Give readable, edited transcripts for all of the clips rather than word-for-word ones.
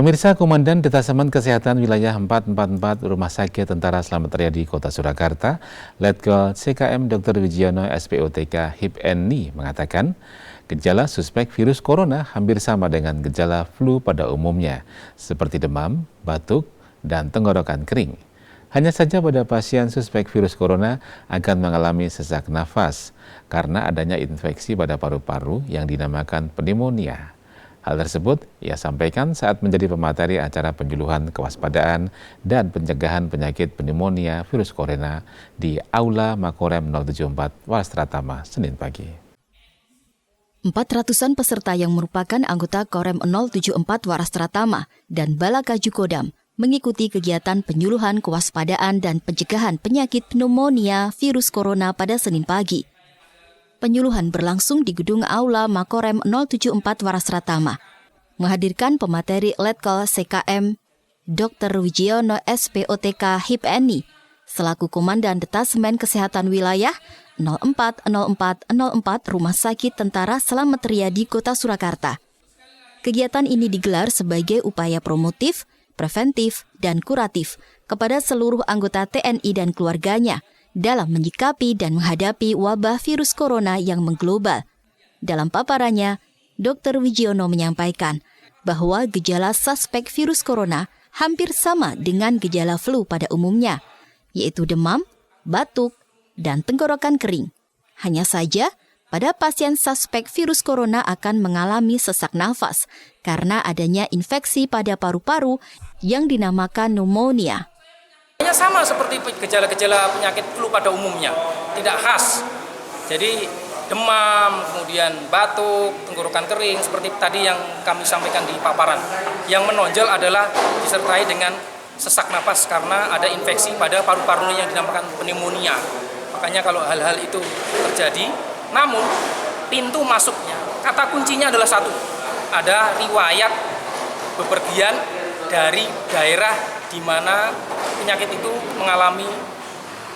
Pemirsa, Komandan Detasemen Kesehatan Wilayah 444 Rumah Sakit Tentara Selamat Riyadi Kota Surakarta, Letkol CKM Dr. Wijiono SPOTK HIPNI mengatakan, gejala suspek virus corona hampir sama dengan gejala flu pada umumnya, seperti demam, batuk, dan tenggorokan kering. Hanya saja pada pasien suspek virus corona akan mengalami sesak nafas karena adanya infeksi pada paru-paru yang dinamakan pneumonia. Hal tersebut ia sampaikan saat menjadi pemateri acara penyuluhan kewaspadaan dan pencegahan penyakit pneumonia virus corona di Aula Makorem 074 Warstratama, Senin pagi. 400-an peserta yang merupakan anggota Korem 074 Warstratama dan Balakaju Kodam mengikuti kegiatan penyuluhan kewaspadaan dan pencegahan penyakit pneumonia virus corona pada Senin pagi. Penyuluhan berlangsung di gedung Aula Makorem 074 Warstratama, menghadirkan pemateri Letkol CKM Dr. Wijiono SPOTK HIPNI selaku Komandan Detasemen Kesehatan Wilayah 040404 Rumah Sakit Tentara Selamat Riyadi Kota Surakarta. Kegiatan ini digelar sebagai upaya promotif, preventif, dan kuratif kepada seluruh anggota TNI dan keluarganya dalam menyikapi dan menghadapi wabah virus corona yang mengglobal. Dalam paparannya, Dr. Wijiono menyampaikan bahwa gejala suspek virus corona hampir sama dengan gejala flu pada umumnya, yaitu demam, batuk, dan tenggorokan kering. Hanya saja, pada pasien suspek virus corona akan mengalami sesak nafas karena adanya infeksi pada paru-paru yang dinamakan pneumonia. Sama seperti gejala-gejala penyakit flu pada umumnya, tidak khas. Jadi demam, kemudian batuk, tenggorokan kering, seperti tadi yang kami sampaikan di paparan. Yang menonjol adalah disertai dengan sesak napas karena ada infeksi pada paru-paru yang dinamakan pneumonia. Makanya kalau hal-hal itu terjadi, namun pintu masuknya, kata kuncinya adalah satu, ada riwayat bepergian dari daerah di mana penyakit itu mengalami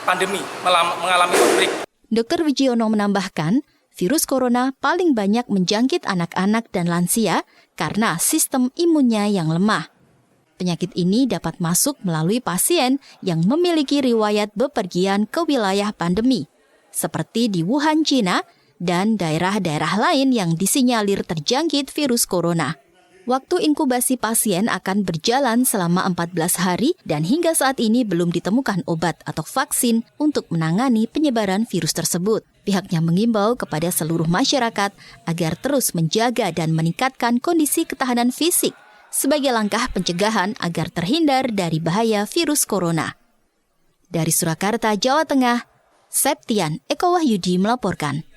pandemi, mengalami outbreak. Dr. Wijiono menambahkan, virus corona paling banyak menjangkit anak-anak dan lansia karena sistem imunnya yang lemah. Penyakit ini dapat masuk melalui pasien yang memiliki riwayat bepergian ke wilayah pandemi, seperti di Wuhan, Cina, dan daerah-daerah lain yang disinyalir terjangkit virus corona. Waktu inkubasi pasien akan berjalan selama 14 hari dan hingga saat ini belum ditemukan obat atau vaksin untuk menangani penyebaran virus tersebut. Pihaknya mengimbau kepada seluruh masyarakat agar terus menjaga dan meningkatkan kondisi ketahanan fisik sebagai langkah pencegahan agar terhindar dari bahaya virus corona. Dari Surakarta, Jawa Tengah, Septian Eko Wahyudi melaporkan.